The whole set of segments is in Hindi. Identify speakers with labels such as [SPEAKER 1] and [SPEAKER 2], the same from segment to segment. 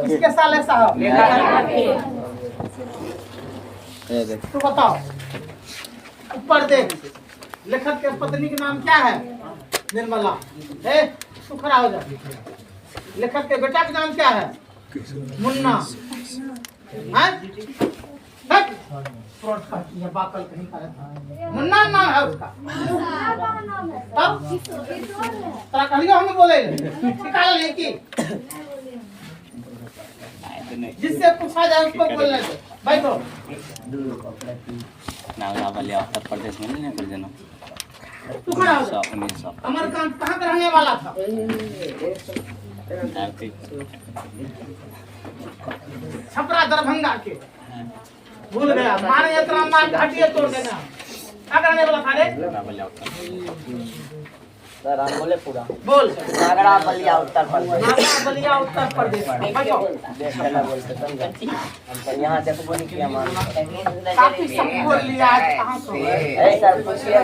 [SPEAKER 1] किसके साले साहब? तू बताओ, ऊपर देख, लेखक के पत्नी के नाम क्या है? निर्मला। तू खड़ा हो जा। लेखक के बेटा का नाम क्या है? मुन्ना। मुन्ना नाम है उसका। तब तेरा कहलियो हमें बोले निकाल ले कि जिससे पूछा जाए उसको बोलने दो। बैठो।
[SPEAKER 2] उत्तर प्रदेश में नहीं कर देना।
[SPEAKER 1] तू खड़ा हो जा। अमरकांत कहाँ का रहने वाला था? छपरा दरभंगा के। भूल गया। मारे इतना मार घाटिया तोड़ देना। क्या करने वाला था रे?
[SPEAKER 3] सर हम बोले पूरा
[SPEAKER 1] बोल।
[SPEAKER 3] नागरा बलिया उत्तर प्रदेश।
[SPEAKER 1] नागरा बलिया उत्तर प्रदेश।
[SPEAKER 3] देश पहला बोलते समझे। हम तो यहाँ तक बोली कि हम
[SPEAKER 1] काफी सब बोल लिया आज कहाँ से?
[SPEAKER 3] ए सर पूछिए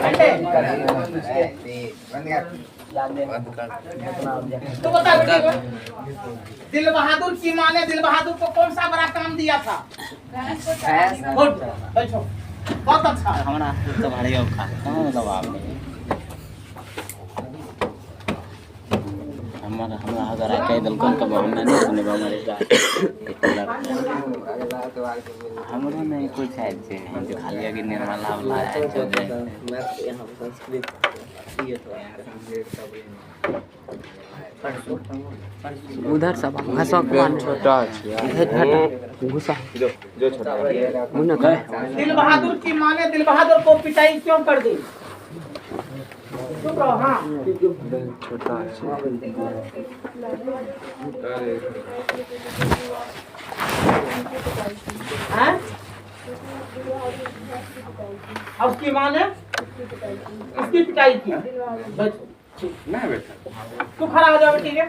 [SPEAKER 1] तो बता बेटे, दिल बहादुर की माँ ने दिल बहादुर को कौन सा बड़ा काम दिया था? गुड, बैठो। बहुत अच्छा।
[SPEAKER 2] हमारा तो भारी औखा कहाँ दबाव नहीं। हमारा अगर आके दल कौन का बहाना नहीं सुने हमारे का हमरो नहीं कुछ है जे जो खाली आगे निर्मला वाला है जो
[SPEAKER 3] यहाँ संस्कृत ये तो उधर सब घसा कौन छोटा घुसा
[SPEAKER 4] जो छोटा
[SPEAKER 1] दिल बहादुर की माँ ने दिल बहादुर को पिटाई क्यों कर दी? चुप रहो। हाँ
[SPEAKER 4] छोटा
[SPEAKER 1] हैं? अब उसकी माँ ने उसकी पिटाई की।
[SPEAKER 4] नहीं बेटा
[SPEAKER 1] तू खड़ा हो जाओ ठीक है।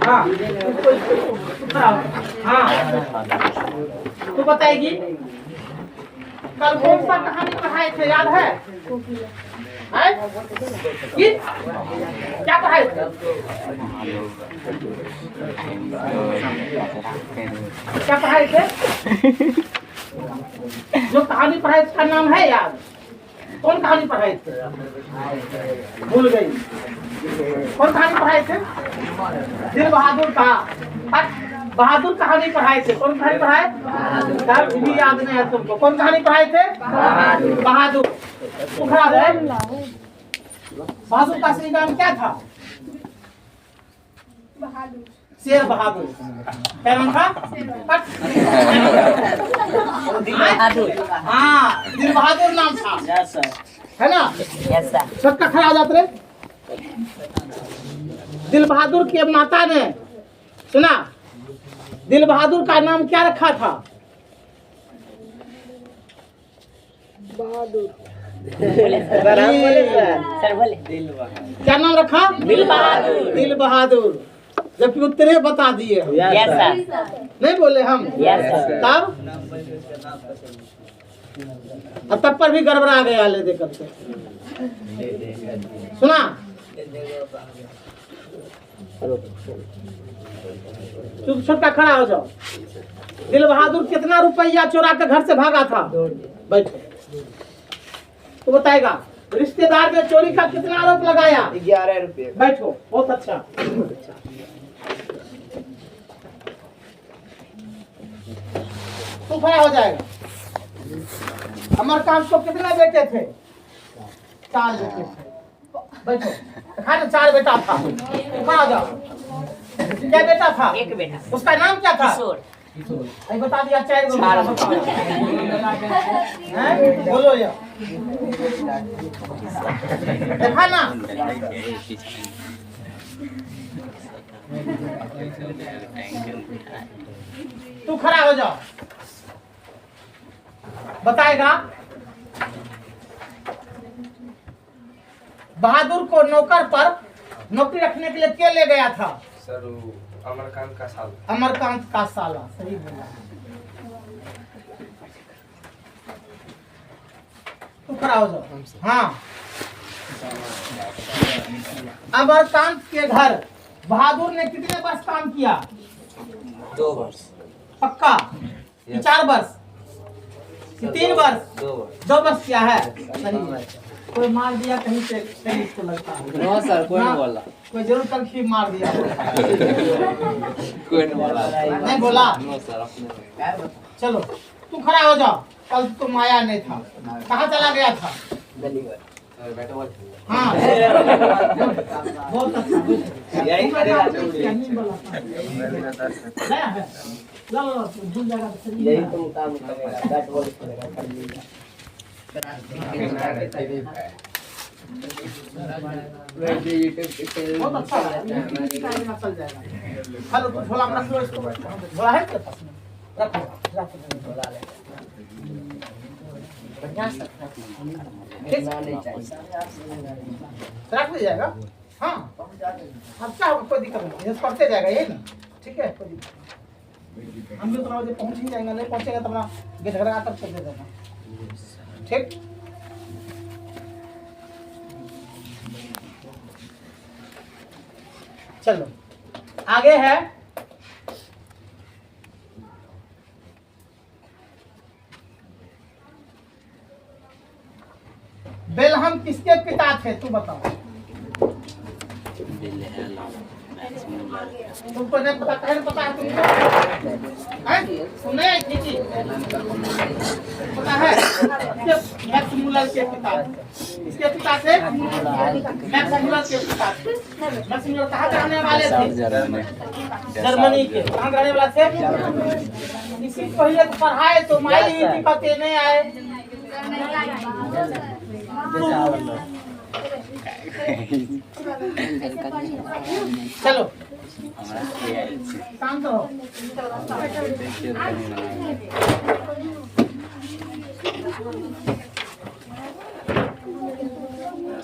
[SPEAKER 1] हाँ तू खड़ा हो। हाँ तू बताएगी कल कौन सा कहानी पढ़ाए थे याद है? क्या पढ़ाए थे? क्या पढ़ाए थे? जो कहानी पढ़ाई उसका नाम है याद? कौन कहानी पढ़ाई थे? भूल गई। कौन कहानी पढ़ाए थे? दिल बहादुर का बहादुर कहानी पढ़ाए थे। कौन कहानी पढ़ाए? तब भी याद नहीं है तुमको। कौन कहानी पढ़ाए थे? बहादुर। बहादुर का असली नाम क्या था? शेर बहादुर। क्या नाम था? हाँ दिल बहादुर नाम था। है ना? सबका खड़ा जात रे। दिल बहादुर की माता ने सुना दिल बहादुर का नाम क्या रखा था?
[SPEAKER 3] बहादुर
[SPEAKER 1] क्या नाम रखा?
[SPEAKER 3] दिल बहादुर।
[SPEAKER 1] दिल बहादुर। जबकि उत्तरे बता दिए हम। नहीं बोले हम। तब अब तब पर भी गड़बड़ा गया ले देकर के। सुना चुप छुपका खड़ा हो जाओ। दिल बहादुर कितना रुपया चोरा के घर से भागा था? बैठो। तो बताएगा रिश्तेदार ने चोरी का कितना आरोप लगाया?
[SPEAKER 3] 11 रुपये।
[SPEAKER 1] बैठो। बहुत अच्छा। तू खड़ा हो जाएगा। अमरकांत को कितने बेटे थे? 4 बेटे थे। बैठो। खाने 4 बेटा था। खड़ा हो जाओ। क्या बेटा था?
[SPEAKER 3] एक बेटा। उसका
[SPEAKER 1] नाम क्या था?
[SPEAKER 3] किशोर।
[SPEAKER 1] अभी बता दिया 4 बोलो या देखा ना? तू खड़ा हो जाओ। बताएगा बहादुर को नौकर पर नौकरी रखने के लिए क्या ले गया था?
[SPEAKER 4] सर अमरकांत का साला।
[SPEAKER 1] अमरकांत का साला। सही बोला। तू खड़ा हो जाओ। हाँ अमरकांत के घर बहादुर ने कितने वर्ष काम किया?
[SPEAKER 3] 2 वर्ष।
[SPEAKER 1] पक्का? कि 4 वर्ष कि 3 वर्ष? 2 वर्ष क्या है? सही। कोई मार दिया कहीं से, कहीं इसको लगता है।
[SPEAKER 3] नो सर, कोई नहीं बोला।
[SPEAKER 1] कोई जरूर तलखी मार दिया।
[SPEAKER 3] कोई नहीं बोला।
[SPEAKER 1] नहीं बोला?
[SPEAKER 3] नो सर, अपने
[SPEAKER 1] चलो तू खड़ा हो जाओ। कल तुम आया नहीं था, कहाँ चला गया था?
[SPEAKER 3] गली में बैठा हुआ।
[SPEAKER 1] हाँ बहुत अच्छा।
[SPEAKER 3] यही करेगा।
[SPEAKER 1] नया है। लो भूल जाएगा तो सही
[SPEAKER 3] यही
[SPEAKER 1] है।
[SPEAKER 3] तुम काम करेगा, बैट बॉल करेगा कर लीजिए।
[SPEAKER 1] बहुत अच्छा है। चल जाएगा। हेलो तू झोला में रख लो इसको। झोला है तेरे पास में? रख लो झोला ले। बढ़िया से
[SPEAKER 3] नहीं चाहिए।
[SPEAKER 1] रख ले जाएगा। हाँ अब क्या होगा, कोई दिक्कत नहीं, पढ़ते जाएगा यही ना। ठीक है, कोई दिक्कत नहीं। हम भी उतना बजे पहुँच ही जाएंगे, नहीं पहुँचेंगे तो अपना गेट घर आकर चल देगा। ठीक। चलो आगे है बेलहम किसके पिता थे? तू बताओ। तुमको नहीं पता? कहे पता है तुमको? हैं? सुने जी पता है? मैक्स मूलर के पिता। इसके पिता थे मैक्स मूलर के पिता। मैक्स मूलर कहाँ के रहने वाले थे? जर्मनी के। कहाँ के रहने वाले थे? इसी पहले तो पढ़ाए तो माई ही दिक्कत नहीं आए। चलो शांत हो।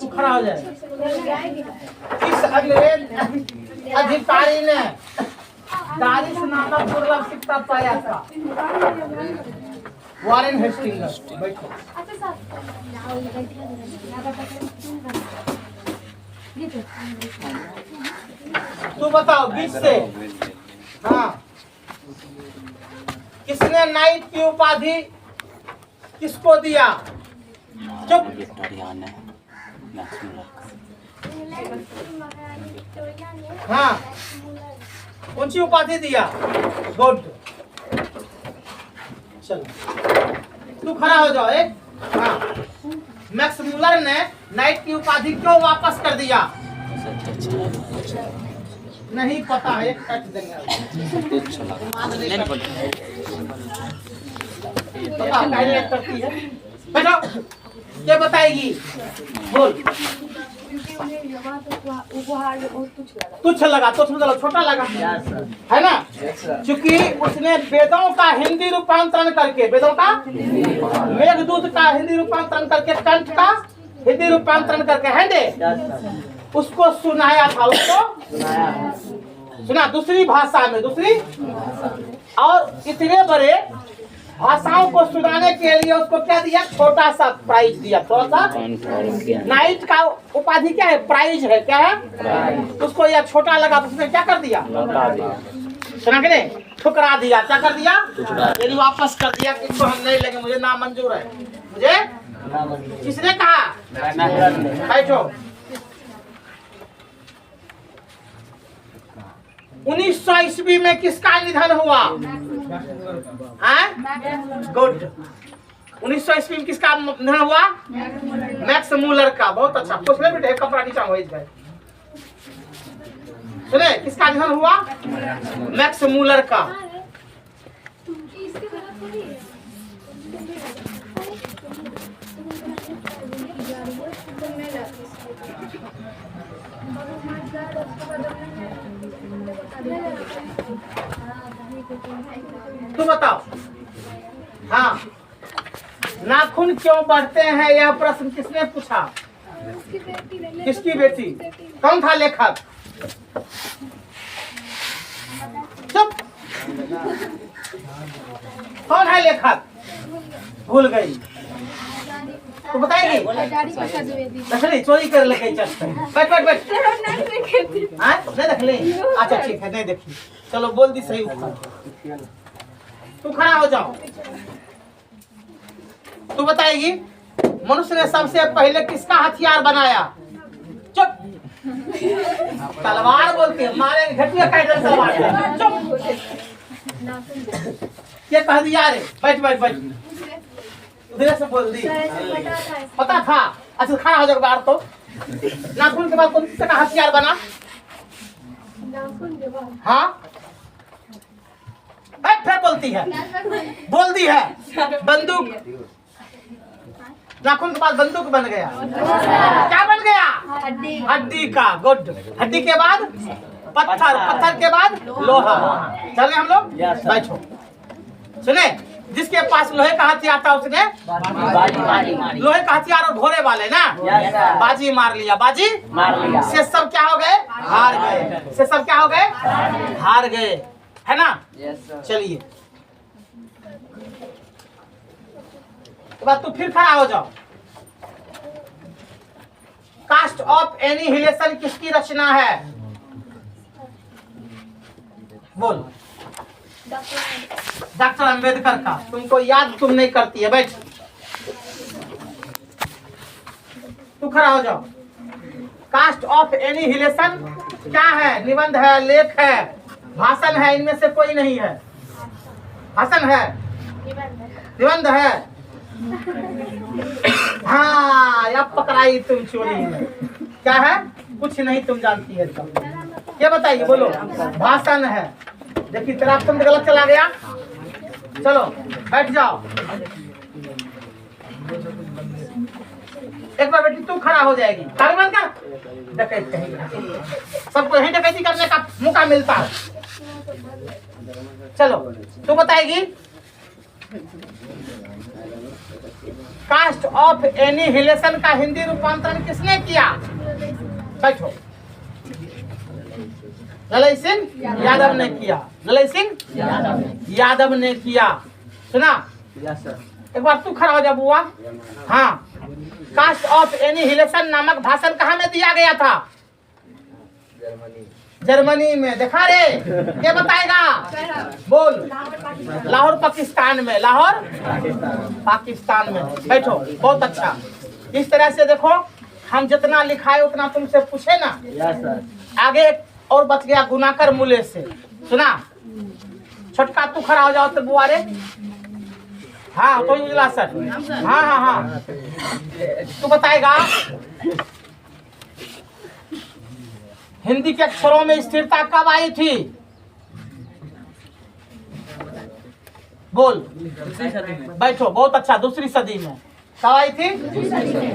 [SPEAKER 1] तू खड़ा हो जाए। इस अधिकारी ने दारिश नामक दुर्लभ शिक्षा पाया था। Warren Hastings. बैठो। तू बताओ 20 से। हाँ किसने नाइट की उपाधि किसको दिया? चुप। हाँ कौन सी उपाधि दिया? गुड। चलो तू खड़ा हो जाओ। एक हाँ मैक्स मूलर ने नाइट की उपाधि क्यों वापस कर दिया? नहीं पता है। एक कट देंगे। पता पहले करती है। बैठो। क्या बताएगी? बोल। तुच्छ लगा? तो छोटा लगा है ना? क्योंकि उसने वेदों का हिंदी रूपांतरण करके, वेदों का मेघदूत का हिंदी रूपांतरण करके, कंठ का हिंदी रूपांतरण करके है दे उसको सुनाया था। उसको सुना दूसरी भाषा में, दूसरी। और इतने बड़े भाषाओं को सुनाने के लिए उसको क्या दिया? छोटा सा प्राइज दिया। थोड़ा सा नाइट का उपाधि क्या है? प्राइज है। क्या है? उसको यह छोटा लगा तो उसने क्या कर दिया? सुना के नहीं? ठुकरा दिया। क्या कर दिया? यदि वापस कर दिया कि इसको हम नहीं लेंगे, मुझे ना मंजूर है। मुझे किसने कहा? बैठो। 1900 ईस्वी में किसका निधन हुआ? गुड। 1900 ईस्वी में किसका निधन हुआ? मैक्स मूलर का। बहुत अच्छा। पूछ ले बेटे, कपड़ा नीचा हो जाए। सुने किसका निधन हुआ? मैक्स मूलर का। तू बताओ। हाँ नाखून क्यों बढ़ते हैं? यह प्रश्न किसने पूछा? किसकी बेटी? कौन था लेखक? चुप। कौन है लेखक? भूल गई तो बताएगी। दखली चोरी कर ले गई चल। बैठ बैठ बैठ। हाँ नहीं देख ले। अच्छा ठीक है नहीं देखी। चलो बोल दी सही उत्तर। तू खड़ा हो जाओ। तू बताएगी मनुष्य ने सबसे पहले किसका हथियार बनाया? चुप। तलवार बोलते हैं, मारे घटिया काट तलवार। चुप। ये कह दिया रे। बैठ बैठ बैठ। उधर से बोल दी। पता था। अच्छा खड़ा हो जाओ बाहर तो। नाखून के बाद कौन सा हथियार बना? हाँ फिर बोलती है। बोल दी है बंदूक। नाखून के बाद बंदूक बन गया। क्या बन गया? हड्डी का। गुड। हड्डी के बाद पत्थर, पत्थर के बाद लोहा। चल गए हम लोग। बैठो। सुने, जिसके पास लोहे का हथियार था उसने लोहे का हथियार और घोड़े वाले ना बाजी मार लिया। बाजी मार लिया से सब क्या हो गए? हार गए। से सब क्या हो गए? हार गए, है ना? चलिए तो बात तू फिर खड़ा हो जाओ। कास्ट ऑफ एनिहिलेशन किसकी रचना है? बोल। डॉक्टर अंबेडकर का। तुमको याद तुम नहीं करती है। बैठ। तू खड़ा हो जाओ। कास्ट ऑफ एनिहिलेशन क्या है? निबंध है, लेख है, भाषण है, इनमें से कोई नहीं है। भाषण है, निबंध है। हाँ अब पकड़ाई तुम चोरी में। क्या है? कुछ नहीं तुम जानती है। तो क्या बताइए? बोलो। भाषण है। देखिए तेरा ऑप्शन गलत चला गया। चलो बैठ जाओ। एक बार बेटी तू खड़ा हो जाएगी। ताली बंद कर। डकैती कहीं सबको यही डकैती करने का मौका मिलता है। चलो तू बताएगी कास्ट ऑफ एनिहिलेशन का हिंदी रूपांतरण किसने किया? बैठो। ललई सिंह यादव ने किया। ललई सिंह यादव ने किया। सुना? एक बार तू खड़ा हो जा बुआ। हाँ कास्ट ऑफ एनिहिलेशन नामक भाषण कहाँ में दिया गया था? जर्मनी में। देखा रे? ये बताएगा। बोल। लाहौर पाकिस्तान में। लाहौर पाकिस्तान में। बैठो। बहुत अच्छा। इस तरह से देखो हम जितना लिखाए उतना तुमसे पूछे ना। आगे और बच गया गुनाकर मूल्य से। सुना? छोटका तू खड़ा हो जाओ तो बुआरे। हाँ तो सर। हाँ हाँ हाँ तू बताएगा हिंदी के अक्षरों में स्थिरता कब आई थी? बोल। बैठो। बहुत अच्छा। दूसरी सदी में। कब आई थी?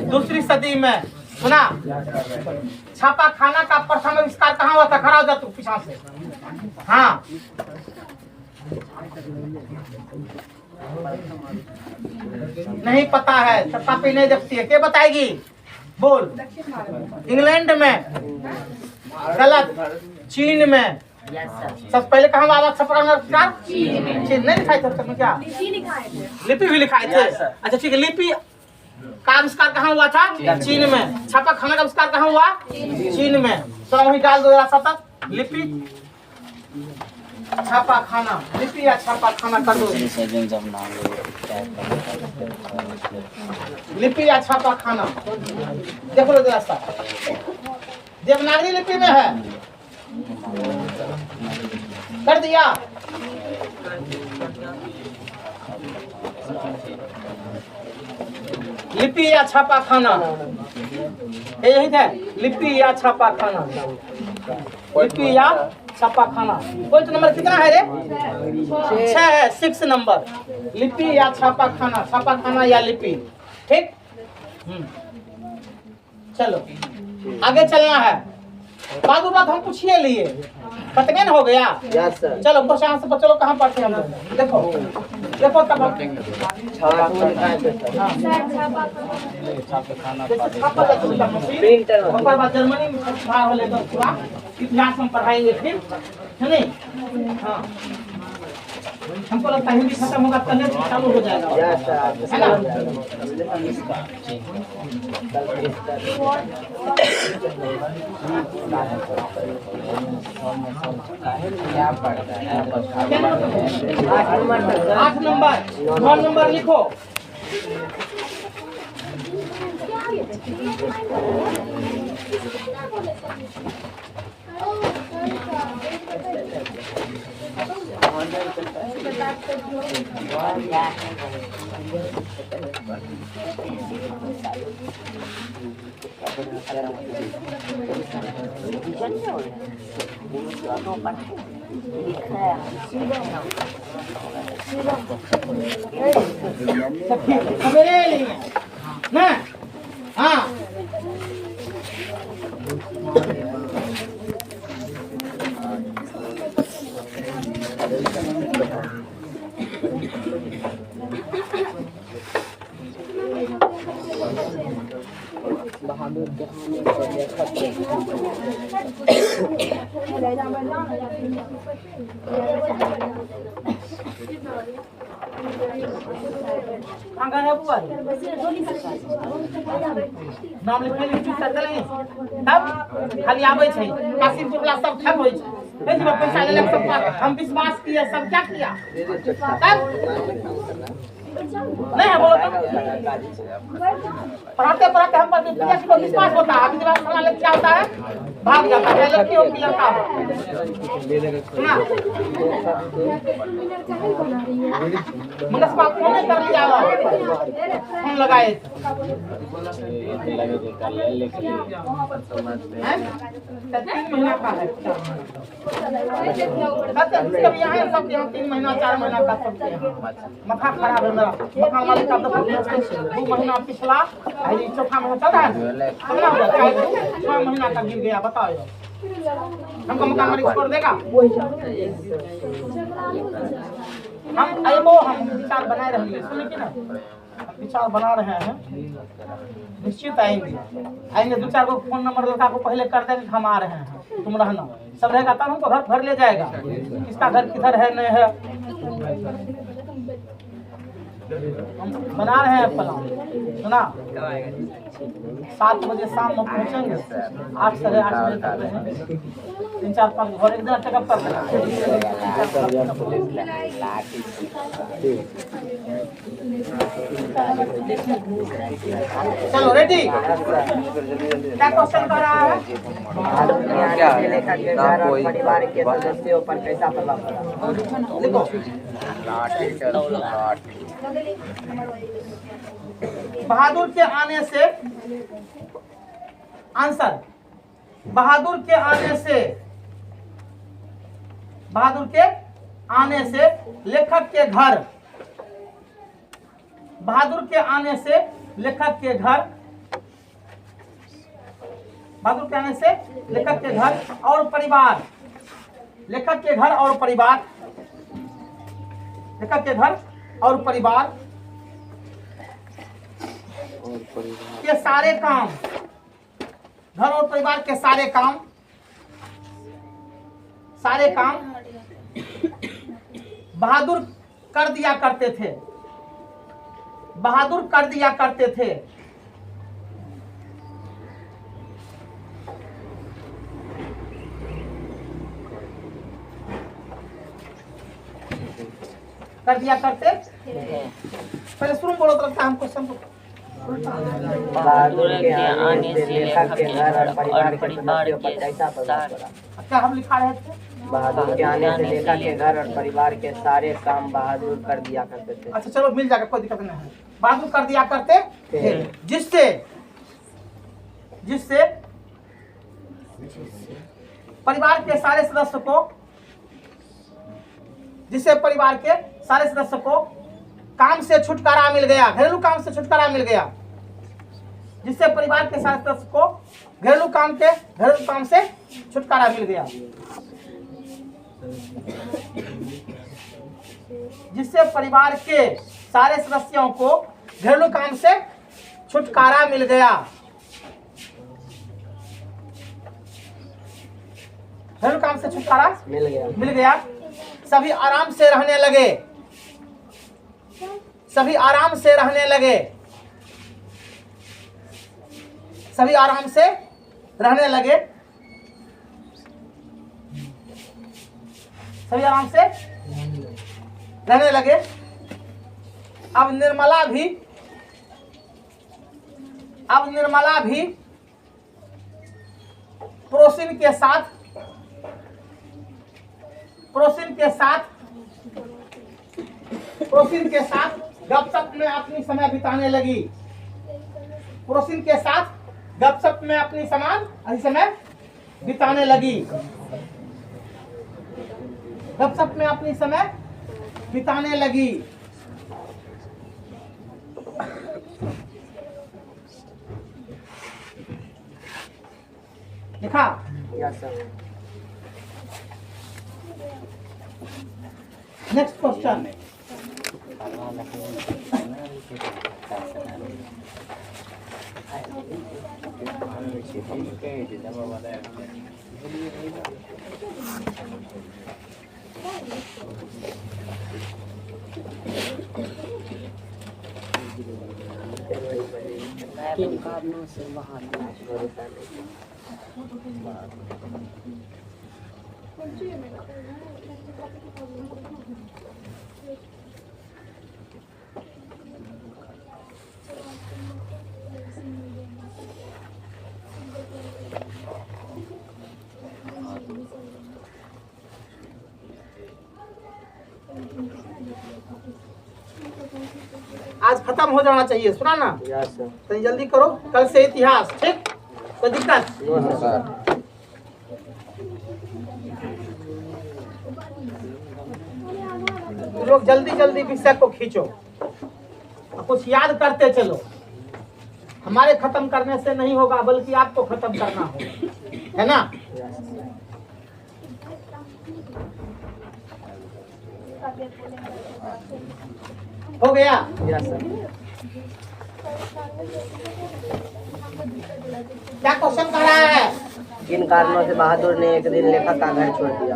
[SPEAKER 1] दूसरी सदी में। सुना? छापा खाना का प्रथम आविष्कार कहाँ हुआ था? खड़ा हो जा तू पीछा से। हाँ नहीं पता है। छप्पा पे नहीं देखती है। क्या बताएगी? बोल। इंग्लैंड में। गलत। चीन में। सबसे पहले कहाँ हुआ छप्पा का? चीन नहीं लिखाए थे क्या? लिपि भी लिखाए थे। अच्छा ठीक है। लिपि का आविष्कार कहाँ हुआ था? चीन में। छापा खाना का आविष्कार कहाँ हुआ? चीन में। तो वही डाल दो जरा सा। लिपि छापा खाना। लिपि या छापा खाना कर दो। लिपि या छापा खाना देख लो जरा सा। देवनागरी लिपि में है। कर दिया। लिपि या छापा खाना यही था। लिपि या छापा खाना। लिपि या छापा खाना। पॉइंट नंबर कितना है रे? 6 है। 6 नंबर। लिपि या छापा खाना। छापा खाना या लिपि। ठीक। चलो आगे चलना है। बाबू बात हम पूछिए लिए कतगन हो गया। चलो क्वेश्चन से चलो कहाँ पढ़ते हम? देखो देखो तब जर्मनी में पूरा इतिहास हम पढ़ाएंगे फिर है नहीं? हाँ हमको लगता है हिंदी खत्म होगा तभी चालू हो जाएगा, है ना? आठ नंबर 9 नंबर लिखो। सवेरे लिए ना, हाँ
[SPEAKER 3] बहादुर के आने से लेखक के
[SPEAKER 1] कहाँ है बुआ? नाम लिखने में चूक करते नहीं, तब खाली आवे छे, कासिम चुगला सब ठग होई छे। ए जी पैसा ले ले सब, हम विश्वास किया, सब क्या किया? तब नहीं है, बोलो तो। पढ़ाते पढ़ाते हम पर विश्वास होता है, अभी जब साला लेके आता है भाग जाता है, लड़की हो कि लड़का हो, सुना? मगर बात को नहीं कर लिया, हम लगाए हैं 3 महीना का है, सब यहाँ सब यहाँ 3 महीना 4 महीना का सब मथा खराब है मेरा, मथा वाले का 2 महीना पिछला, चौथा महीना चल रहा है, 6 महीना का गिर गया, बताओ हमको मकान मालिक छोड़ देगा? हम आएबो, हम विचार बनाए रहेंगे, सुनिए कि ना, हम विचार बना रहे हैं, निश्चित आएंगे 2-4 को फोन नंबर लड़का को पहले कर देंगे, हम आ रहे हैं, तुम रहना, सब रहेगा तब हमको घर ले जाएगा, किसका घर किधर है नहीं है, हम बना रहे हैं प्लान, सुना? 7 बजे शाम में पहुंचेंगे, 8 साढ़े 8 बजे तक रहेंगे, 3-4-5 घर एक दिन चेकअप कर चलो रेडी। क्या क्वेश्चन कर रहा है?
[SPEAKER 3] परिवार के सदस्यों पर कैसा प्रभाव पड़ा?
[SPEAKER 1] देखो बहादुर के आने से, आंसर बहादुर के आने से लेखक के घर, बहादुर के आने से लेखक के घर, बहादुर के आने से लेखक के घर और परिवार, लेखक के घर और परिवार, लेखक के घर और परिवार के सारे काम, घर और परिवार के सारे काम बहादुर कर दिया करते थे, बहादुर कर दिया करते थे, कर दिया करते। पहले शुरू बोलो तो लगता है हमको समझो।
[SPEAKER 3] बहादुर के आने से लेखक के घर और परिवार के सदस्यों पर कैसा प्रभाव पड़ा?
[SPEAKER 1] क्या हम लिखा रहे थे?
[SPEAKER 3] बहादुर के आने से लेखक के घर और परिवार के सारे काम बहादुर कर दिया करते थे।
[SPEAKER 1] अच्छा चलो मिल जाएगा, कोई दिक्कत नहीं है। बहादुर कर दिया करते थे, जिससे परिवार के सारे सदस्य को, जिससे परिवार के सारे सदस्य को काम से छुटकारा मिल गया, घरेलू काम से छुटकारा मिल गया, जिससे परिवार के सारे सदस्य को घरेलू काम से छुटकारा मिल गया, जिससे परिवार के सारे सदस्यों को घरेलू काम से छुटकारा मिल गया, घरेलू काम से छुटकारा मिल गया। सभी आराम से रहने लगे। सभी आराम से रहने लगे। सभी आराम से रहने लगे। सभी आराम से रहने लगे। अब निर्मला भी पड़ोसिन के साथ गपशप में अपनी समय बिताने लगी। पड़ोसिन के साथ गपशप में अपनी समय बिताने लगी। गपशप में अपनी समय बिताने लगी। लिखा?
[SPEAKER 3] Yes sir.
[SPEAKER 1] Next question.
[SPEAKER 3] किन कारणों से वहाँ
[SPEAKER 1] आज खत्म हो जाना चाहिए, सुना ना?
[SPEAKER 3] Yes sir.
[SPEAKER 1] तो जल्दी करो, कल से इतिहास। ठीक, कोई दिक्कत? लोग जल्दी जल्दी विषय को खींचो, कुछ याद करते चलो। हमारे खत्म करने से नहीं होगा, बल्कि आपको खत्म करना होगा, है ना? हो गया?
[SPEAKER 3] Yes sir.
[SPEAKER 1] क्या क्वेश्चन कर रहा है?
[SPEAKER 3] किन कारणों से बहादुर ने एक दिन लेखक का घर छोड़ दिया?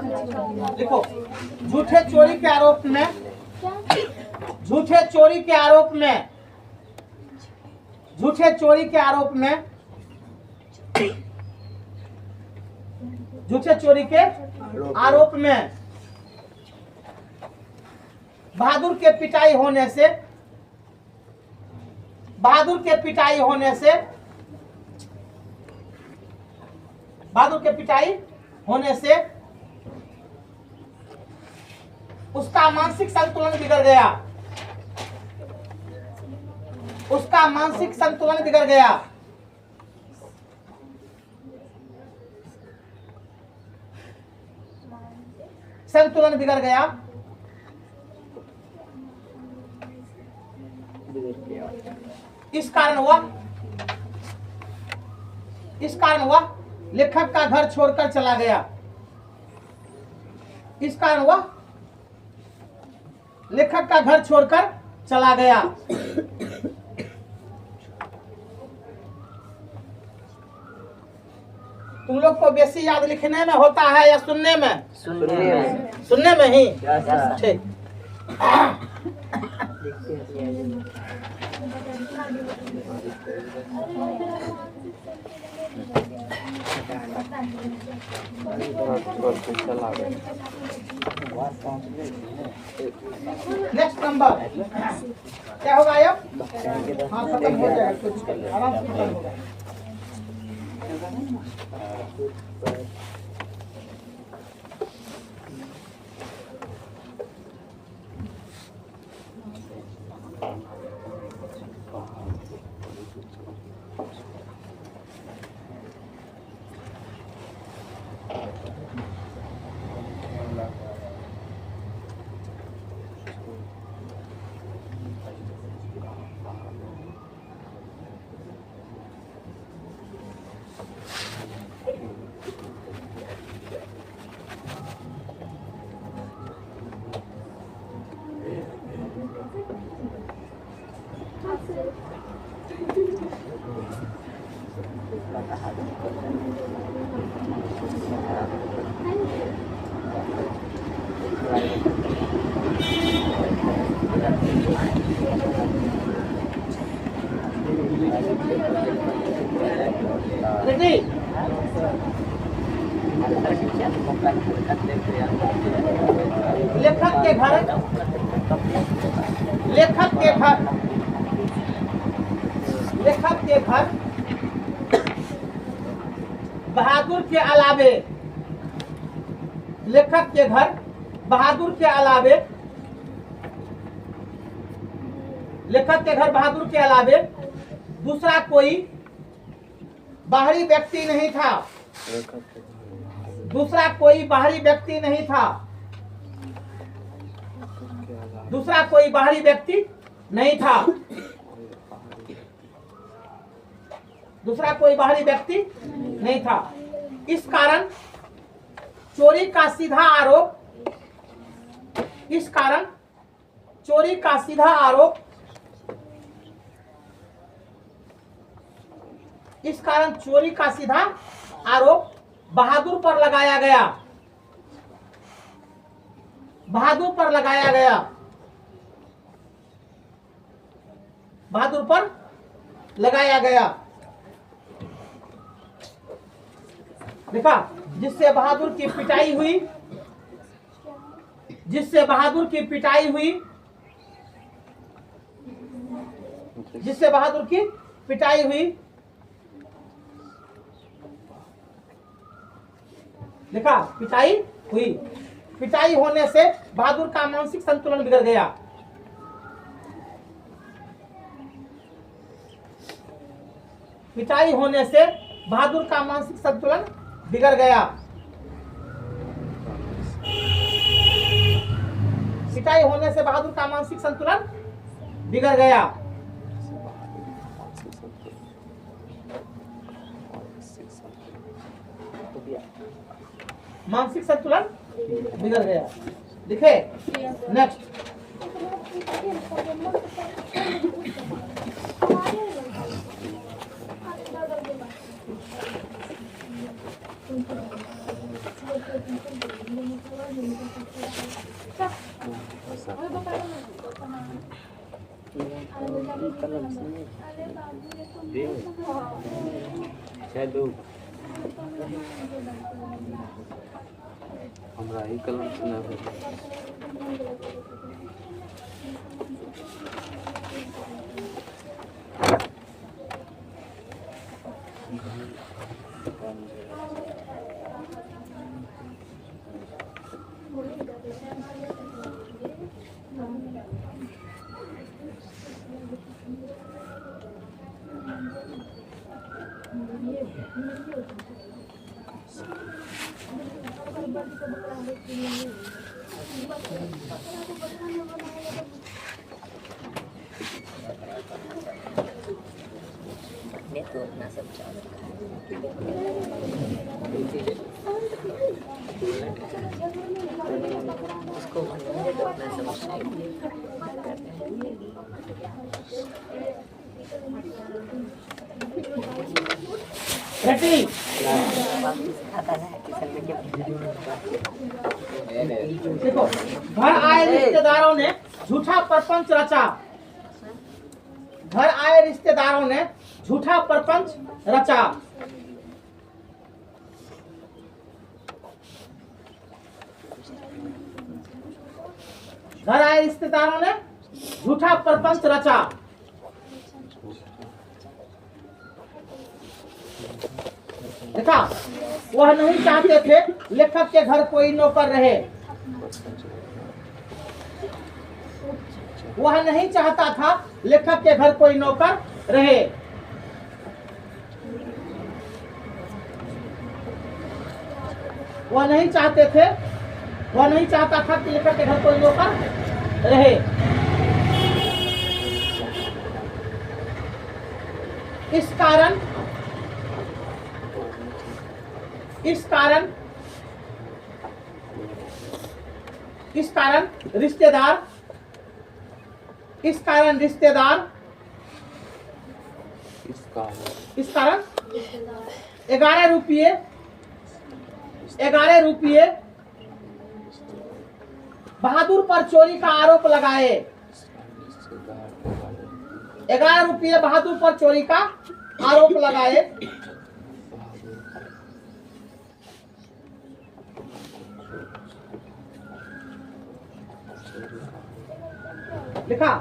[SPEAKER 1] देखो, झूठे चोरी के आरोप में झूठे चोरी के आरोप में बहादुर के पिटाई होने से उसका मानसिक संतुलन बिगड़ गया। इस कारण वह लेखक का घर छोड़कर चला गया। तुम लोग को बेसी याद लिखने में होता है या सुनने में? सुनने में ही। ठीक। नेक्स्ट नंबर क्या होगा? अब हाँ, खत्म हो जाएगा, कुछ आराम से खत्म होगा। रेडी? लेखक के घर बहादुर के अलावे दूसरा कोई बाहरी व्यक्ति नहीं था। दूसरा कोई बाहरी व्यक्ति नहीं था। दूसरा कोई बाहरी व्यक्ति नहीं था। दूसरा कोई बाहरी व्यक्ति नहीं था। इस कारण चोरी का सीधा आरोप बहादुर पर लगाया गया। बहादुर पर लगाया गया। देखा, जिससे बहादुर की पिटाई हुई, जिससे बहादुर की पिटाई हुई। देखा, पिटाई हुई। पिटाई होने से बहादुर का मानसिक संतुलन बिगड़ गया। पिटाई होने से बहादुर का मानसिक संतुलन बिगड़ गया। पिटाई होने से बहादुर का मानसिक संतुलन बिगड़ गया। मानसिक संतुलन बिगड़ गया। लिखे नेक्स्ट।
[SPEAKER 4] हमरा ही कलम सुना
[SPEAKER 1] रेडी? देखो, घर आए रिश्तेदारों ने झूठा प्रपंच रचा। घर आए रिश्तेदारों ने झूठा प्रपंच रचा। घर आए रिश्तेदारों ने झूठा प्रपंच रचा। देखा, वह नहीं चाहते थे लेखक के घर कोई नौकर रहे। वह नहीं चाहता था लेखक के घर कोई नौकर रहे। वह नहीं चाहते थे, वह नहीं चाहता था कि लेखक के घर कोई नौकर रहे। इस कारण रिश्तेदार 11 रुपये बहादुर पर चोरी का आरोप लगाए। 11 रुपये बहादुर पर चोरी का आरोप लगाए, लिखा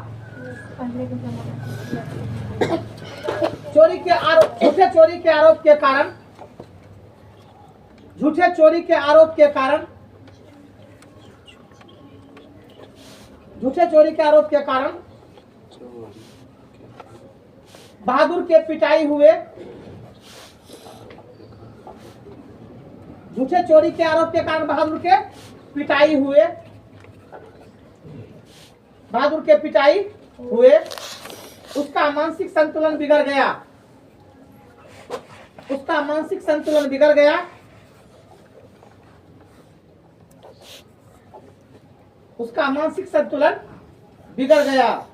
[SPEAKER 1] चोरी के आरोप, झूठे चोरी के आरोप के कारण, झूठे चोरी के आरोप के कारण, झूठे चोरी के आरोप के कारण बहादुर के पिटाई हुए, झूठे चोरी के आरोप के कारण बहादुर के पिटाई हुए, बहादुर के पिटाई हुए, उसका मानसिक संतुलन बिगड़ गया, उसका मानसिक संतुलन बिगड़ गया, उसका मानसिक संतुलन बिगड़ गया,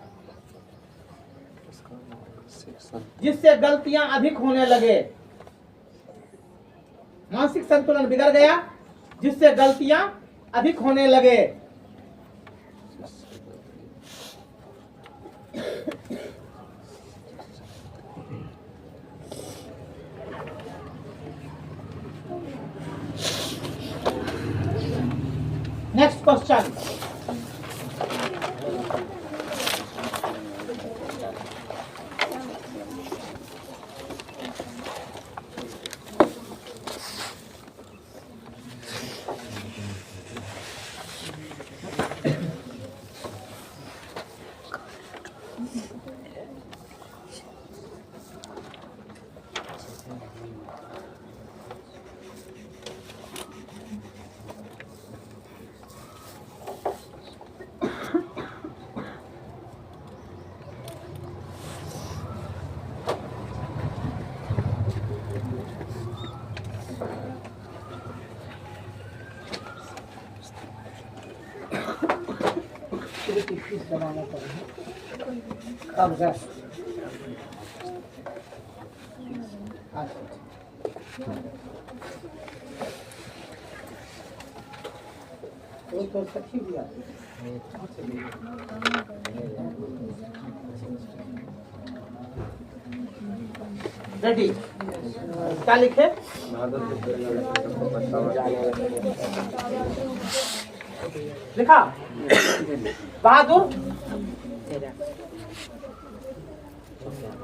[SPEAKER 1] जिससे गलतियां अधिक होने लगे, मानसिक संतुलन बिगड़ गया जिससे गलतियां अधिक होने लगे। नेक्स्ट क्वेश्चन, अब गैस तो सखी भी आती रेडी, क्या लिखे? लिखा बहादुर,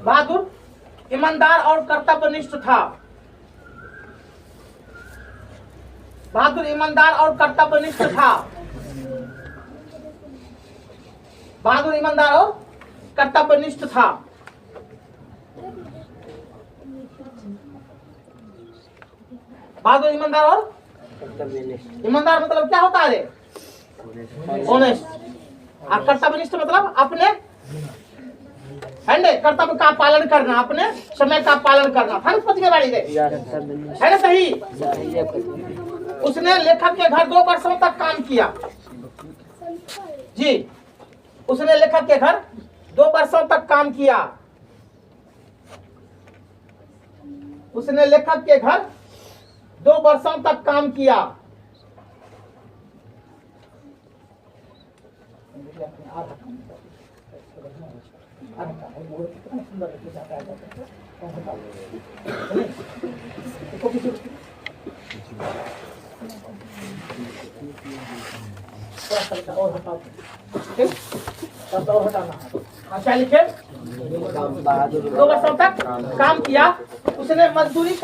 [SPEAKER 1] बहादुर ईमानदार और कर्तव्यनिष्ठ था, बहादुर ईमानदार और कर्तव्यनिष्ठ था, बहादुर ईमानदार और कर्तव्यनिष्ठ था, बहादुर ईमानदार और ईमानदार मतलब क्या होता है? ऑनेस्ट। और कर्तव्यनिष्ठ मतलब अपने कर्तव्य का पालन करना, अपने समय का पालन करना। समझ के बाड़ी है ना? सही। उसने लेखक के घर 2 वर्षों तक काम किया जी, उसने लेखक के घर 2 वर्षों तक काम किया, उसने लेखक के घर 2 वर्षों तक काम किया। क्या लिखे? 2 वर्षों तक काम किया। उसने मजदूरी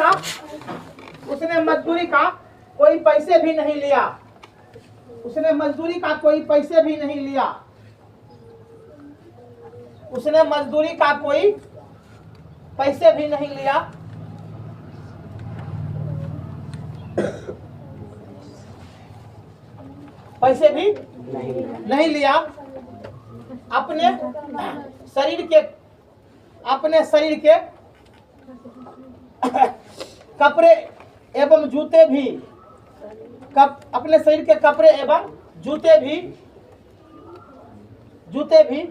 [SPEAKER 1] का कोई पैसे भी नहीं लिया, उसने मजदूरी का कोई पैसे भी नहीं लिया, उसने मजदूरी का कोई पैसे भी नहीं लिया, पैसे भी नहीं लिया। अपने शरीर के कपड़े एवं जूते भी, अपने शरीर के कपड़े एवं जूते भी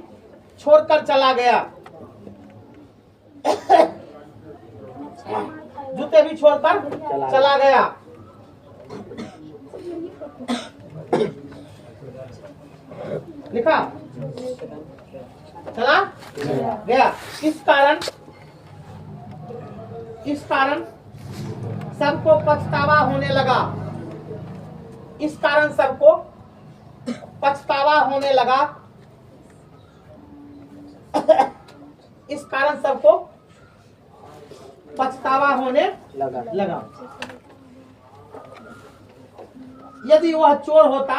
[SPEAKER 1] छोड़कर चला गया, जूते भी छोड़कर चला गया। लिखा चला गया। किस कारण? इस कारण सबको पछतावा होने लगा। इस कारण सबको पछतावा होने लगा। इस कारण सबको पछतावा होने लगा। यदि वह चोर होता,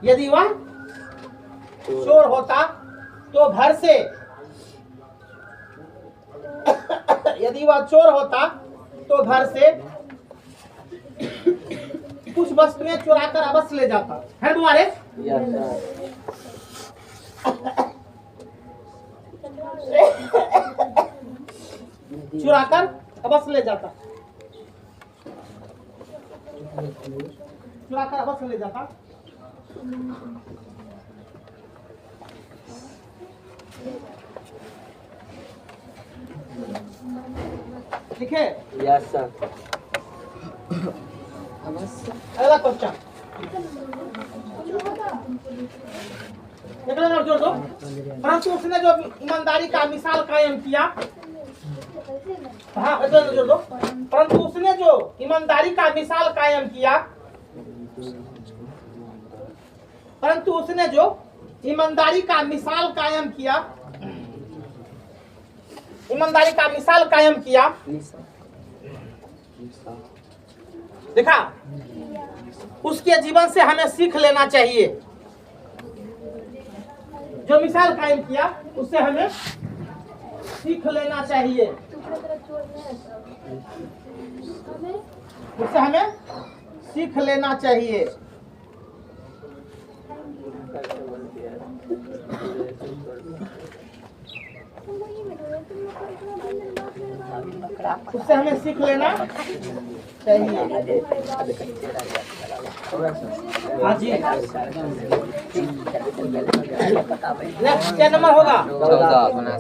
[SPEAKER 1] यदि वह चोर होता तो घर से, यदि वह चोर होता तो घर से कुछ वस्तुएं चुरा कर अवश्य ले जाता है तुम्हारे। चुरा कर अवश्य ले जाता, चुरा कर अवश्य ले जाता। ठीक है।
[SPEAKER 3] Yes sir.
[SPEAKER 1] अगला क्वेश्चन नंबर जोड़ दो। परंतु उसने जो ईमानदारी का मिसाल कायम किया, हाँ जोड़ दो। परंतु उसने जो ईमानदारी का मिसाल कायम किया, परंतु उसने जो ईमानदारी का मिसाल कायम किया, ईमानदारी का मिसाल कायम किया, देखा, उसके जीवन से हमें सीख लेना चाहिए। जो मिसाल कायम किया उससे हमें सीख लेना चाहिए, उससे हमें सीख लेना चाहिए। उससे हमें सीख लेना चाहिए। हाँ जी, नेक्स्ट क्या नंबर होगा?
[SPEAKER 2] 14।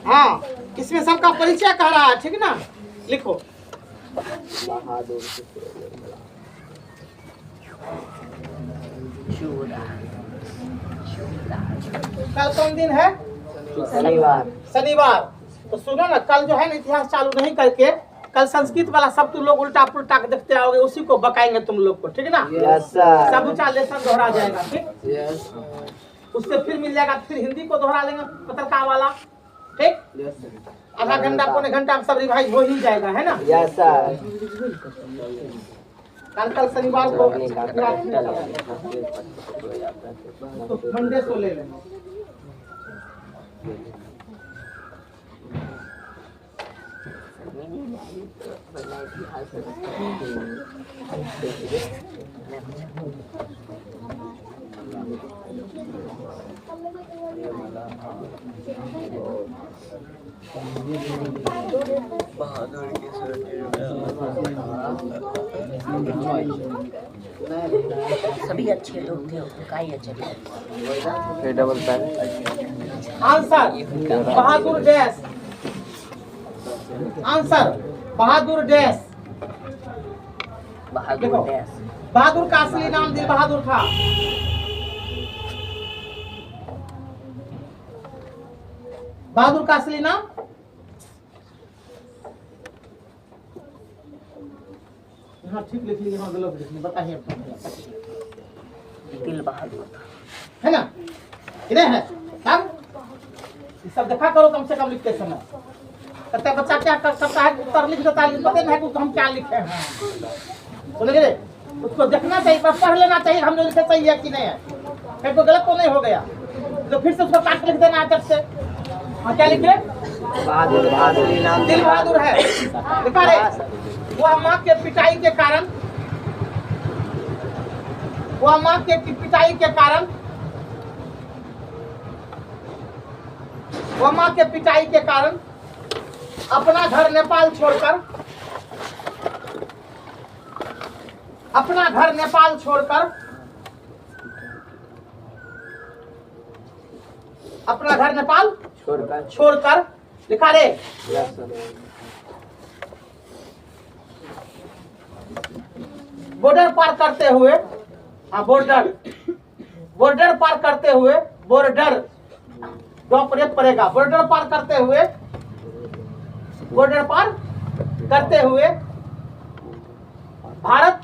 [SPEAKER 1] हाँ, इसमें सबका परिचय कह रहा है, ठीक ना? लिखो। कल कौन दिन है?
[SPEAKER 3] शनिवार।
[SPEAKER 1] शनिवार। तो सुनो ना, कल जो है ना इतिहास चालू नहीं करके कल संस्कृत वाला सब तुम लोग उल्टा पुल्टा देखते आओगे, उसी को बकाएंगे तुम लोग को, ठीक है ना?
[SPEAKER 3] Yes sir.
[SPEAKER 1] सब उच्चारण दोहरा जाएगा, ठीक?
[SPEAKER 4] यस
[SPEAKER 1] उससे फिर मिल जाएगा, फिर हिंदी को दोहरा लेंगे पत्रकार वाला, ठीक? आधा घंटा पौने घंटा में सब रिवाइज हो ही जाएगा, है ना?
[SPEAKER 3] Yes sir.
[SPEAKER 1] कल शनिवार को तो मंडे को ले लेंगे।
[SPEAKER 3] सभी अच्छे लोग थे, उनका ही अच्छा थे।
[SPEAKER 2] Double pan.
[SPEAKER 1] आंसर बहादुर डैश। आंसर बहादुर डैश।
[SPEAKER 3] बहादुर डैश।
[SPEAKER 1] बहादुर का असली नाम दिल बहादुर था। बहादुर का असली नाम यहाँ ठीक लिख लीजिए, यहाँ गलत लिख लीजिए, बताइए
[SPEAKER 3] दिल बहादुर
[SPEAKER 1] है ना? इन्हें है तब ये सब देखा करो कम से कम लिखते समय। कहते बच्चा क्या कर सकता है, उत्तर लिख देता है, पता नहीं है कि हम क्या लिखे हैं। समझ गए? उसको देखना चाहिए, पढ़ लेना चाहिए हम जो लिखे सही है कि नहीं है, कहीं को गलत तो नहीं हो गया, तो फिर से उसको काट लिख देना आदत से। हाँ क्या लिखे?
[SPEAKER 3] बहादुर। बहादुर नाम
[SPEAKER 1] दिल बहादुर है। देखा रे, वह माँ के पिटाई के कारण, वह माँ के पिटाई के कारण, वह माँ के पिटाई के कारण अपना घर नेपाल छोड़कर, अपना घर नेपाल छोड़कर, अपना घर नेपाल छोड़कर लिखा रे, बॉर्डर पार करते हुए, हाँ बॉर्डर, बॉर्डर पार करते हुए, बॉर्डर द्वापर पड़ेगा। बॉर्डर पार करते हुए, बॉर्डर पार करते हुए भारत,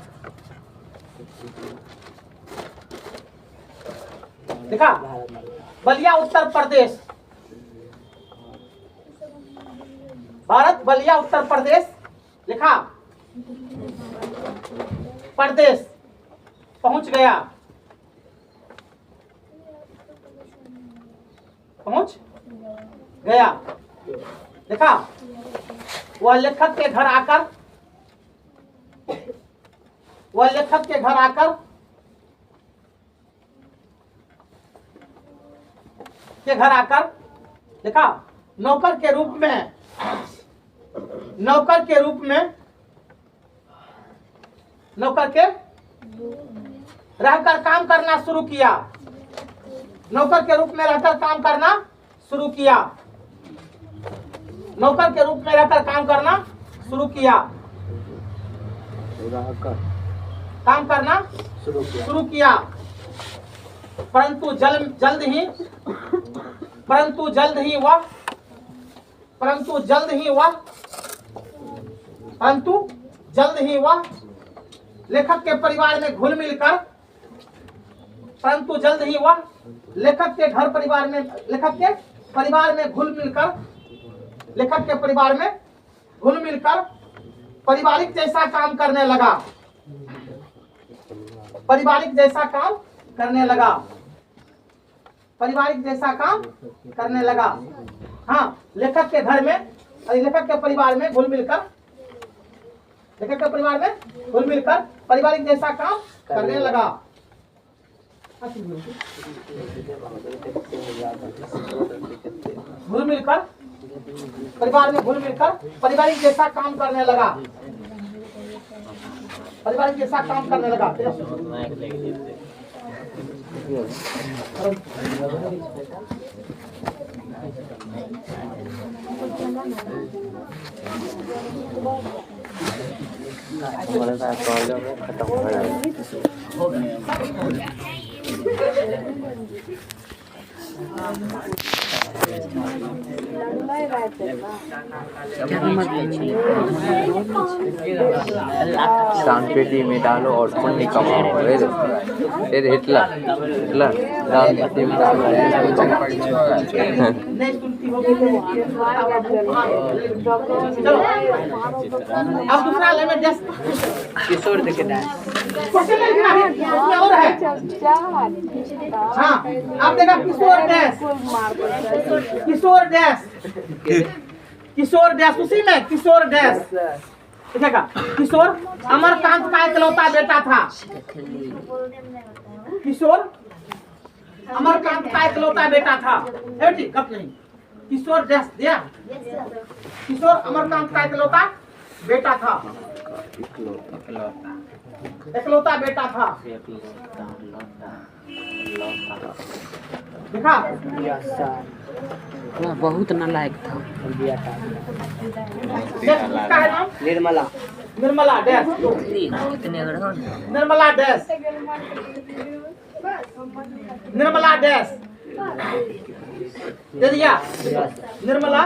[SPEAKER 1] देखा, बलिया उत्तर प्रदेश, भारत बलिया उत्तर प्रदेश, लिखा, प्रदेश पहुंच गया, पहुंच गया, देखा, वह लेखक के घर आकर, वह लेखक के घर आकर देखा, नौकर के रूप में, नौकर के रूप में, नौकर के रहकर काम करना शुरू किया, नौकर के रूप में रहकर काम करना शुरू किया, नौकर के रूप में रहकर काम करना शुरू किया, काम करना शुरू किया, परंतु जल्द ही वह लेखक के परिवार में घुल मिलकर, परंतु जल्द ही वह लेखक के घर परिवार में, लेखक के परिवार में घुल मिलकर, लेखक के परिवार में घुल मिलकर पारिवारिक जैसा काम करने लगा, पारिवारिक जैसा काम करने लगा, पारिवारिक जैसा काम करने लगा। हाँ, लेखक के घर में, लेखक के परिवार में घुल मिलकर, लेखक के परिवार में घुल मिलकर पारिवारिक जैसा काम करने लगा। घुल मिलकर, परिवार में घुल मिलकर पारिवारिक जैसा काम करने लगा, पारिवारिक जैसा काम करने लगा।
[SPEAKER 4] हमारे साथ प्रॉब्लम है, खत्म हो गया। शाम पेटी में डालो और पुण्य कमाओ। ये इतला दाल पेटी में डालो।
[SPEAKER 1] अब दूसरा लेवल जस्ट किशोर देखे क्वेश्चन लिखना है, इसमें और है। हाँ, आप देखा किशोर डैश, किशोर डैश, किशोर डैश, उसी में किशोर डैश देखा। किशोर अमरकांत का इकलौता बेटा था, किशोर अमरकांत का इकलौता बेटा था। ठीक, कब नहीं, किशोर डैश दिया, किशोर अमरकांत का इकलौता बेटा था, इकलौता बेटा था। देखा,
[SPEAKER 5] वह बहुत नालायक था।
[SPEAKER 1] उसका है नाम
[SPEAKER 3] Nirmala,
[SPEAKER 1] Nirmala dash, Nirmala dash, Nirmala dash दे दिया। निर्मला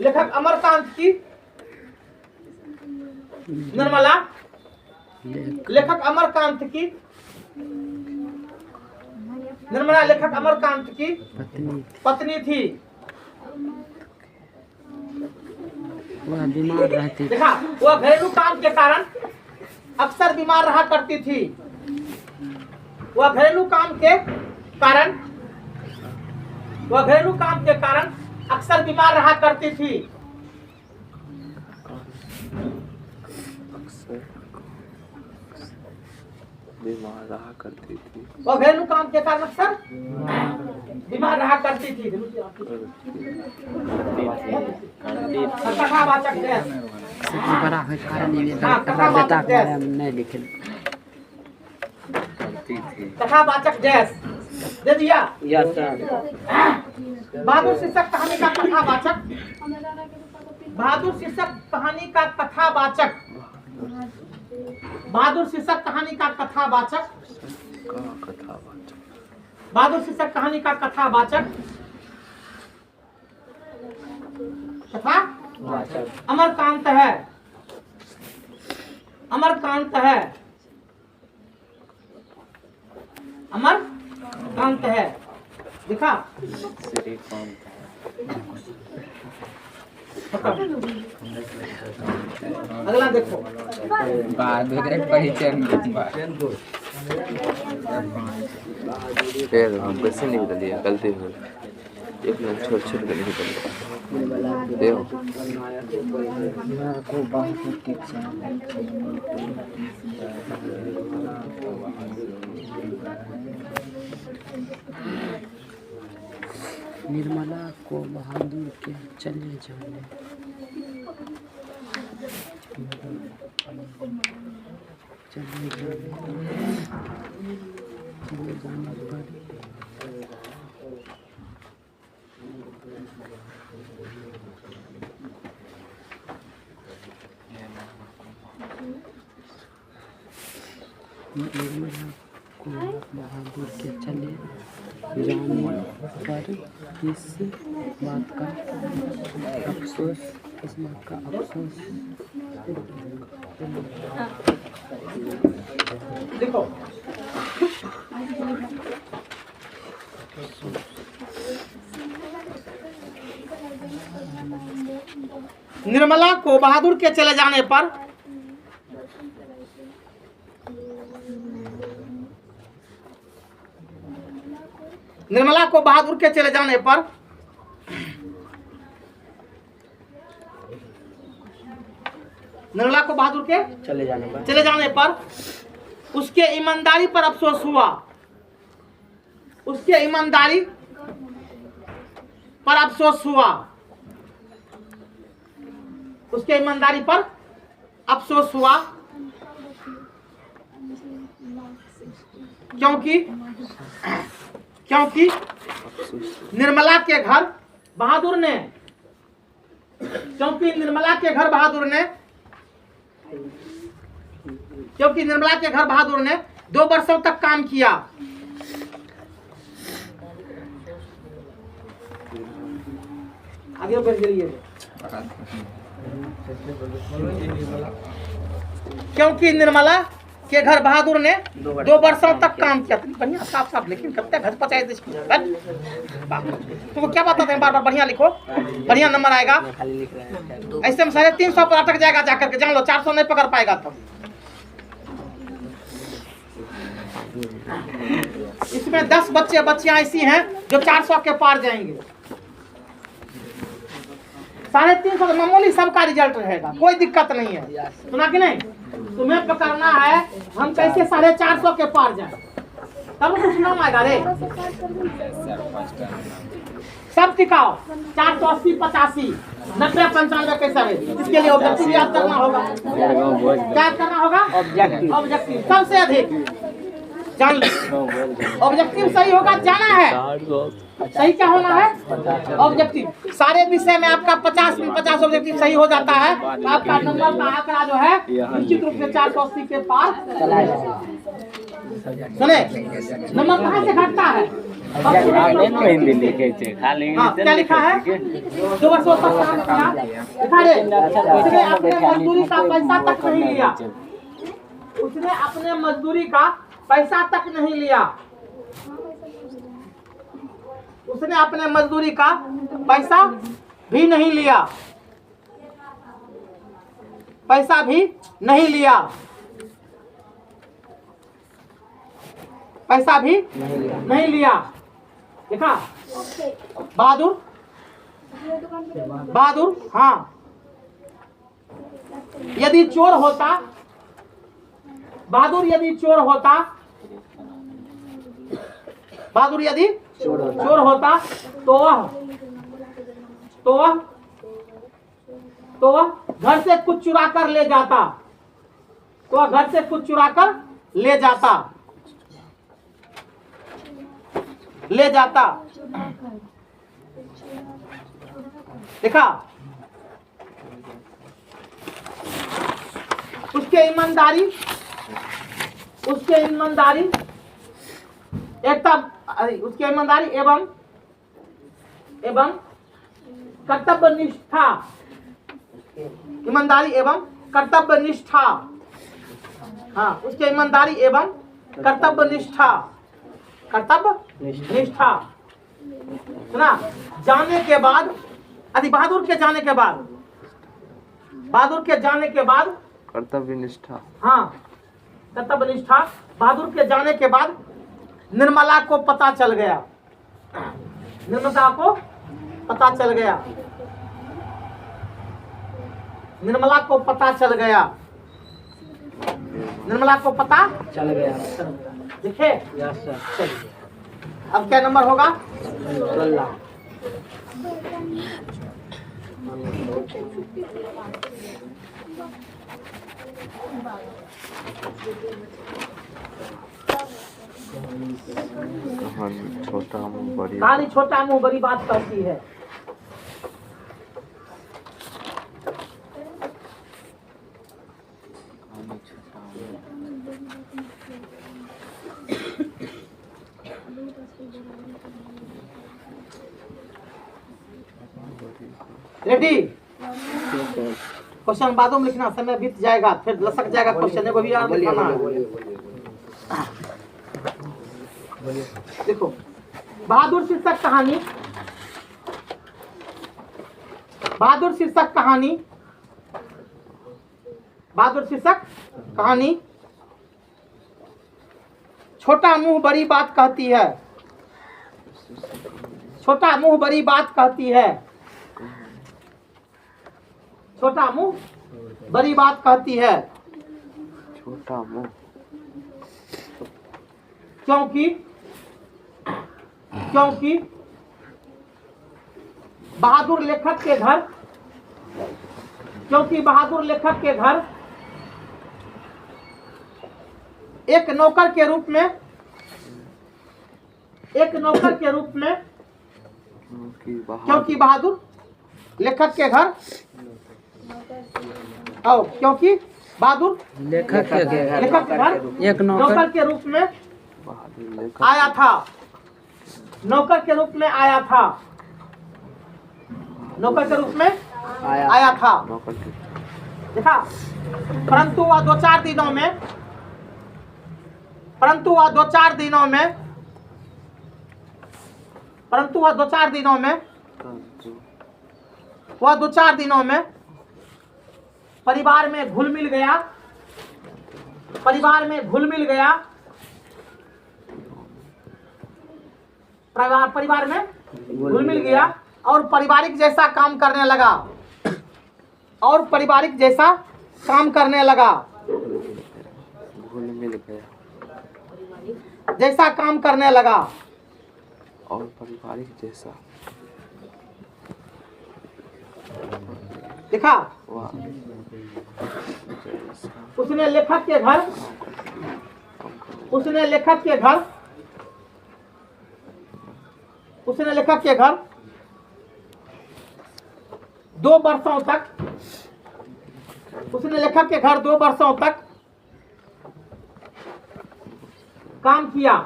[SPEAKER 1] लेखक अमरकांत की, निर्मला लेखक अमरकांत की, निर्मला लेखक अमरकांत की पत्नी थी।
[SPEAKER 5] वह बीमार रहती।
[SPEAKER 1] देखा, वह घरेलू काम के कारण अक्सर बीमार रहा करती थी। वह घरेलू काम के कारण, वह घरेलू काम के कारण अक्सर बीमार रहा करती थी।
[SPEAKER 4] बीमार रहा करती थी।
[SPEAKER 1] वह घरेलू काम के कारण अक्सर बीमार रहा करती थी। कथावाचक है,
[SPEAKER 5] बड़ा है कारण ये बेटा के बारे में नहीं लिखे।
[SPEAKER 1] कथावाचक डैश दे दिया।
[SPEAKER 3] Yes sir.
[SPEAKER 1] बहादुर शीर्षक कहानी का कथावाचक, बहादुर शीर्षक कहानी का कथावाचक, बहादुर शीर्षक कहानी का कथावाचक, बहादुर शीर्षक कहानी का कथावाचक तथा अमरकांत है, अमरकांत है, अमरकांत है। दिखा अगला देखो,
[SPEAKER 2] बहादुर एक पहचान
[SPEAKER 4] फिर हम कैसे नहीं बता दिया गलती हो एक मिनट छोड़ छोड़ कर नहीं बता देखो
[SPEAKER 5] को बहादुर के निर्मला को बहादुर के चले जाने पर निर्मला को बहादुर के चले जाने पर इस बात का अफसोस
[SPEAKER 1] देखो निर्मला को बहादुर के चले जाने पर निर्मला को बहादुर के चले जाने पर निर्मला को बहादुर के चले जाने पर उसके ईमानदारी पर अफसोस हुआ, उसके ईमानदारी पर अफसोस हुआ, उसके ईमानदारी पर अफसोस हुआ, क्योंकि निर्मला के घर बहादुर ने, क्योंकि निर्मला के घर बहादुर ने 2 वर्षों तक काम किया। आगे बढ़ जाइए। क्योंकि निर्मला के घर बहादुर ने 2 वर्षों तक काम किया। बढ़िया साफ साफ लेकिन कब घर पचाए तुमको क्या बताते हैं, बार बार बढ़िया लिखो, बढ़िया नंबर आएगा। ऐसे में 350 पर अटक जाएगा, जाकर के जान लो 400 नहीं पकड़ पाएगा। तो इसमें 10 बच्चे बच्चियां ऐसी हैं जो 400 के पार जाएंगे। 350 मामूली सबका रिजल्ट रहेगा, कोई दिक्कत नहीं है। सुना कि नहीं? तुम्हें पकड़ना है हम कैसे 450 के पार जाए, तब कुछ नाम आएगा रे। सब टिकाओ 480, 85, 90, 95 कैसा है। इसके लिए ऑब्जेक्टिव याद करना होगा। क्या करना होगा? ऑब्जेक्टिव सबसे अधिक जान लो। ऑब्जेक्टिव सही होगा, जाना है। सही क्या होना है? ऑब्जेक्टिव। सारे विषय में आपका 50 में 50 ऑब्जेक्टिव सही हो जाता है तो आपका नंबर का आंकड़ा जो है निश्चित रूप से 480 के पार चला जाएगा। सुने, नंबर कहाँ से घटता है? क्या लिखा है? 2 वर्षों तक लिखा रे। उसने अपने मजदूरी का पैसा तक नहीं लिया, उसने अपने मजदूरी का पैसा तक नहीं लिया, उसने अपने मजदूरी का पैसा भी नहीं लिया, पैसा भी नहीं लिया, पैसा भी नहीं लिया। देखा बहादुर, बहादुर हाँ, यदि चोर होता, बहादुर यदि चोर होता, बहादुर यदि चोर होता तो वह घर से कुछ चुरा कर ले जाता, तो वह घर से कुछ चुरा कर ले जाता, ले जाता। देखा उसके ईमानदारी, उसके ईमानदारी एकता, उसकी ईमानदारी एवं कर्तव्य निष्ठा, ईमानदारी एवं कर्तव्य निष्ठा, हाँ उसके ईमानदारी एवं कर्तव्य निष्ठा, कर्तव्य निष्ठा सुना। जाने के बाद अति बहादुर के जाने के बाद, बहादुर के जाने के बाद
[SPEAKER 4] कर्तव्य निष्ठा,
[SPEAKER 1] हाँ कर्तव्य निष्ठा, बहादुर के जाने के बाद निर्मला को पता चल गया, निर्मला को पता चल गया, निर्मला को पता चल गया, निर्मला को पता
[SPEAKER 3] चल गया।
[SPEAKER 1] देखे।
[SPEAKER 3] Yes sir.
[SPEAKER 1] चलिए अब क्या नंबर होगा?
[SPEAKER 3] 16।
[SPEAKER 4] कहानी छोटा मुंह बड़ी
[SPEAKER 1] कहानी छोटा मुंह बड़ी बात कहती है। रेडी? क्वेश्चन बादों में लिखना, समय बीत जाएगा फिर लसक जाएगा क्वेश्चन को भी याद रखना है। देखो बहादुर शीर्षक कहानी, बहादुर शीर्षक कहानी, बहादुर शीर्षक कहानी छोटा मुंह बड़ी बात कहती है, छोटा मुंह बड़ी बात कहती है, छोटा मुंह बड़ी बात कहती है,
[SPEAKER 4] छोटा मुंह
[SPEAKER 1] क्योंकि क्योंकि बहादुर लेखक के घर, क्योंकि बहादुर लेखक के घर एक नौकर के रूप में, एक नौकर के रूप में, क्योंकि बहादुर लेखक के घर, क्योंकि बहादुर
[SPEAKER 5] लेखक के
[SPEAKER 1] घर
[SPEAKER 5] एक
[SPEAKER 1] नौकर के रूप में आया था, नौकर के रूप में आया था, नौकर के रूप में आया था। देखा? परंतु वह 2-4 दिनों में, परंतु वह 2-4 दिनों में, परंतु वह 2-4 दिनों में, वह 2-4 दिनों में परिवार में घुल मिल गया, परिवार में घुल मिल गया, परिवार में घुल मिल गया और पारिवारिक जैसा काम करने लगा, और पारिवारिक जैसा काम करने लगा,
[SPEAKER 4] घुल मिल गया,
[SPEAKER 1] जैसा काम करने लगा,
[SPEAKER 4] और पारिवारिक जैसा।
[SPEAKER 1] देखा?
[SPEAKER 4] वाह।
[SPEAKER 1] उसने लेखक के घर, उसने लेखक के घर, उसने लेखक के घर 2 वर्षों तक, उसने लेखक के घर 2 वर्षों तक काम किया,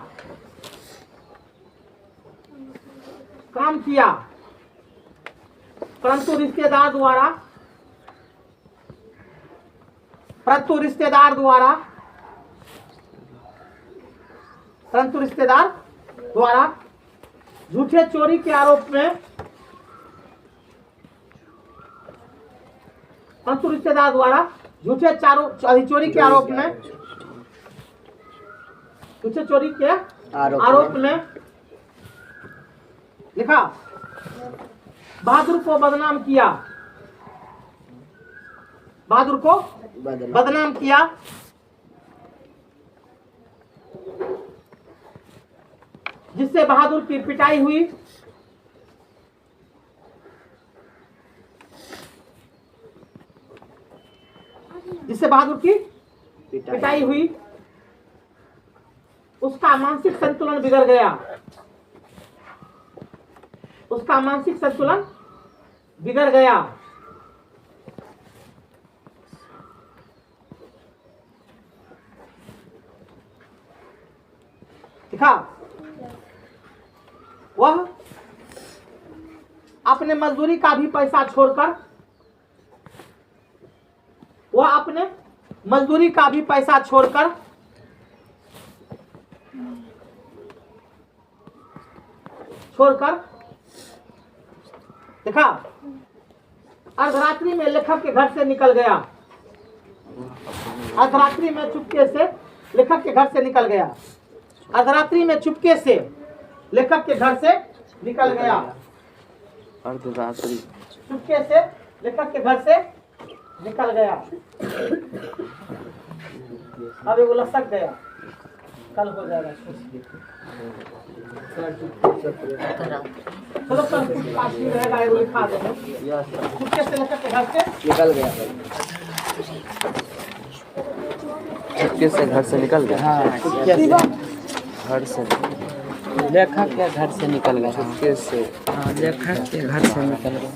[SPEAKER 1] काम किया, परंतु रिश्तेदार द्वारा, परंतु रिश्तेदार द्वारा, परंतु रिश्तेदार द्वारा झूठे चोरी के आरोप में, परंतु रिश्तेदार द्वारा झूठे चोरी के आरोप में, झूठे चोरी के आरोप में लिखा, बहादुर को बदनाम किया, बहादुर को बदनाम किया, जिससे बहादुर की पिटाई हुई, जिससे बहादुर की पिटाई हुई, उसका मानसिक संतुलन बिगड़ गया, उसका मानसिक संतुलन बिगड़ गया। देखा? वह अपने मजदूरी का भी पैसा छोड़कर वह अपने मजदूरी का भी पैसा छोड़कर देखा अर्धरात्रि में लेखक के घर से निकल गया। अर्धरात्रि में चुपके से लेखक के घर से निकल गया। अर्धरात्रि में चुपके से लेखक के घर से निकल गया।
[SPEAKER 4] अर्धरात्रि
[SPEAKER 1] चुपके से लेखक के घर से निकल गया। अब वो लसक गया, कल हो जाएगा। चलो कल पास में रहेगा, वो लिखा देना। चुपके से लेखक के घर से
[SPEAKER 3] निकल गया।
[SPEAKER 4] चुपके से घर से निकल गया।
[SPEAKER 5] हाँ
[SPEAKER 4] घर से
[SPEAKER 5] लेखक के घर से निकल गया।
[SPEAKER 4] चुपके से
[SPEAKER 5] हाँ लेखक के घर से निकल गया।